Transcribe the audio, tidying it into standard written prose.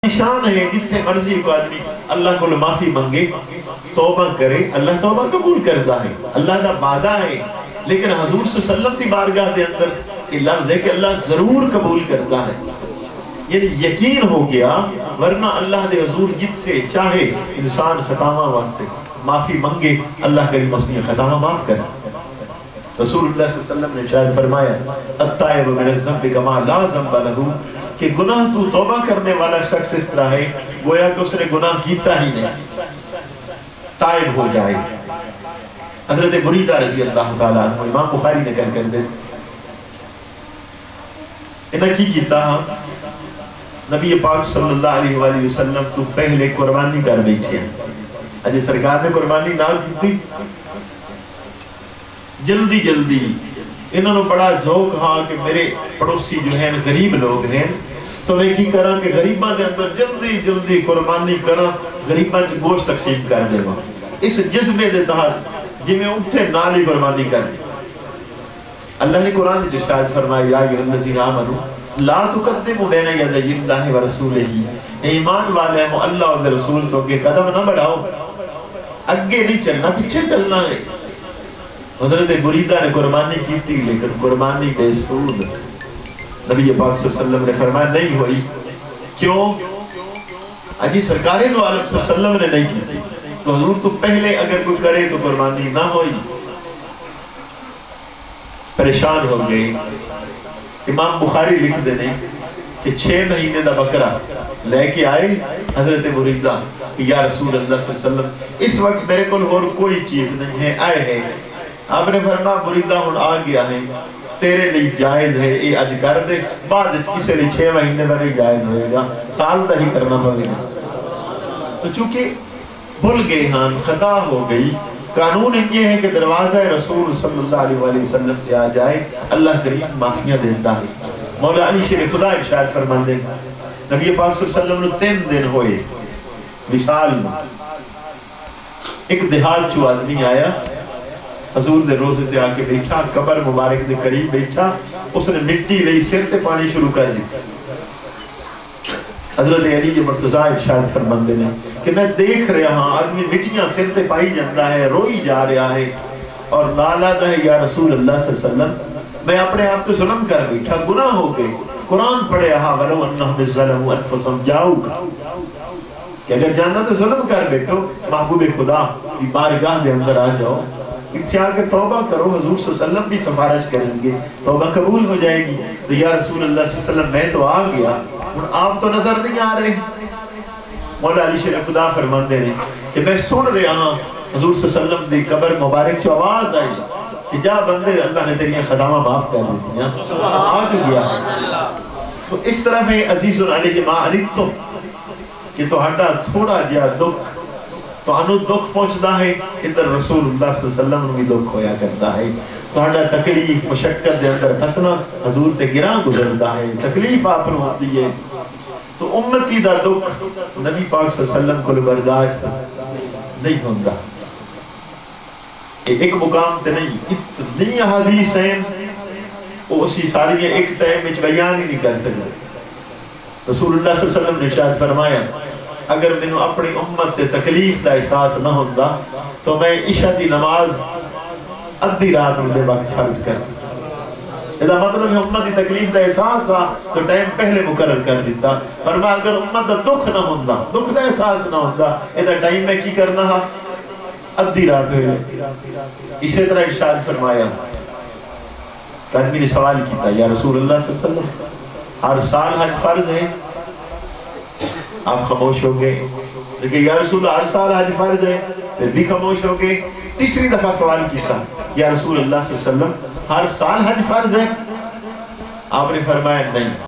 شان ہے جتنے مرضی کو آدمی اللہ کو معافی منگے توبہ کرے اللہ توبہ قبول کرتا ہے، اللہ دا وعدہ ہے۔ لیکن حضور صلی اللہ علیہ وسلم کی بارگاہ دے اندر یہ لفظ ہے کہ اللہ ضرور قبول کرتا ہے، یعنی یقین ہو گیا، ورنہ اللہ دے حضور جتنے چاہے انسان خطاواں واسطے معافی منگے اللہ کریم اس کی خطاواں معاف کرے۔ رسول اللہ صلی اللہ علیہ وسلم نے شاید فرمایا التائب من الذنب کما لا ذنب لہ، کہ گناہ تو توبہ کرنے والا شخص اس طرح ہے گویا کہ اس نے گناہ کیتا ہی نہیں، تائب ہو جائے۔ حضرت بریدہ رضی اللہ تعالیٰ عنہ امام بخاری نے کہہ کر دے انہیں کی کیتا ہاں نبی پاک صلی اللہ علیہ وآلہ وسلم تو پہلے قربانی کر بیٹھے ہیں، اجے سرکار نے قربانی نہ کی، جلدی جلدی انہوں نے بڑا ذوق ہاں کہ میرے پڑوسی جو ہیں غریب لوگ ہیں تو میں کی کرا کہ غریباں دے اندر جلدی جلدی قربانی کرا، غریباں چ گوشت تقسیم کر دے گا، اس جذبے دے تحت جی میں اٹھے نالی قربانی کر دی۔ اللہ نے قرآن سے شاید فرمایا یا ایھا الذین آمنوا لا تقدموا بین یدی اللہ ورسولہ، ایمان والے ہو اللہ اور رسول تو کے قدم نہ بڑھاؤ، اگے نہیں چلنا پیچھے چلنا ہے۔ حضرت بریدہ نے قربانی کی تھی لیکن قربانی بے سود، نبی پاک صلی اللہ علیہ وسلم نے فرمایا نہیں ہوئی، کیوں؟ اجی سرکار دو عالم صلی اللہ علیہ وسلم نے نہیں کی تھی تو حضور تو پہلے اگر کوئی کرے تو قربانی نہ ہوئی، پریشان ہو گئے۔ امام بخاری لکھ دینے کہ 6 مہینے دا بکرا لے کے آئے حضرت بریدہ یا رسول اللہ صلی اللہ علیہ وسلم اس وقت میرے کو اور کوئی چیز نہیں ہے، آئے ہیں۔ آپ نے فرمایا بریدہ ہن آ گیا ہے، تیرے لیے جائز ہے یہ اج کر دے، بعد کسی لیے 6 مہینے دا نہیں جائز ہوئے گا، سال دا ہی کرنا پڑے گا۔ تو چونکہ بھول گئے ہاں، خطا ہو گئی، قانون یہ ہے کہ دروازہ رسول صلی اللہ علیہ وآلہ وسلم سے آ جائے، اللہ کریم معافیاں دیتا ہے۔ مولا علی شیر خدا ارشاد فرماندے نبی پاک صلی اللہ علیہ وسلم نے 3 دن ہوئے وصال میں، ایک دیہات چو آدمی آیا حضور دے روزے تے آ کے بیٹھا، قبر مبارک دے قریب بیٹھا، اس نے مٹی لئی سر تے پانی شروع کر دی۔ حضرت علی مرتضیٰ ارشاد فرماندے نے کہ میں دیکھ رہا ہاں آدمی مٹیاں سر تے پائی جاتا ہے، روئی جا رہا ہے اور نالہ ہے یا رسول اللہ صلی اللہ علیہ وسلم میں اپنے آپ کو ظلم کر بیٹھا، گناہ ہو گئے۔ قرآن پڑھے ہاں وَلَوْ أَنَّهُمْ ظَلَمُوا أَنفُسَهُمْ جَاءُوكَ کہ اگر جاننا تو ظلم کر بیٹھو، محبوب خدا کی بارگاہ دے اندر آ جاؤ، اتھے آ کے توبہ کرو، حضور صلی اللہ علیہ وسلم بھی سفارش کریں گے، توبہ قبول ہو جائے گی۔ تو یا رسول اللہ صلی اللہ علیہ وسلم میں تو آ گیا، آپ تو نظر نہیں آ رہے۔ مولا علی شیر خدا فرماندے نے کہ میں سن رہا ہاں حضور صلی اللہ علیہ وسلم دی قبر مبارک چو آواز آئی کہ جا بندے اللہ نے تیری خطاواں معاف کر دی ہیں، آ جو گیا ہے۔ تو اس طرح ہے عزیز علیہ ما عنتم کہ تو ہٹا تھوڑا جیا دکھ تو انو دکھ پہنچتا ہے، ادھر رسول اللہ صلی اللہ علیہ وسلم بھی دکھ ہویا کرتا ہے، تو ہٹا تکلیف مشکل دے اندر ہسنا حضور تے گراں گزرتا ہے، تکلیف آپ نے ہوتی ہے، تو امتی دا دکھ نبی پاک صلی اللہ علیہ وسلم کو برداشت نہیں ہوتا۔ ایک مقام تے نہیں، اتنی حدیث ہیں وہ اسی ساری ایک ٹائم میں بیان ہی نہیں کر سکتے۔ رسول اللہ صلی اللہ علیہ وسلم نے شاید فرمایا اگر میں اپنی امت تے تکلیف دا احساس نہ ہوتا تو میں عشاء دی نماز ادھی رات میں دے وقت فرض کر، ادا مطلب ہے امت دی تکلیف دا احساس آ تو ٹائم پہلے مقرر کر دیتا، فرمایا اگر امت دا دکھ نہ ہوتا، دکھ دا احساس نہ ہوتا، ادا ٹائم میں کی کرنا ہا ادھی رات ہوئے۔ اسی طرح ارشاد فرمایا کہ آدمی نے سوال کیتا یا رسول اللہ صلی اللہ علیہ وسلم ہر سال حج فرض ہے؟ آپ خاموش ہو گئے، لیکن یا رسول اللہ ہر سال حج فرض ہے، پھر بھی خاموش ہو گئے۔ تیسری دفعہ سوال کیتا یا رسول اللہ صلی اللہ علیہ وسلم ہر سال حج فرض ہے؟ آپ نے فرمایا نہیں۔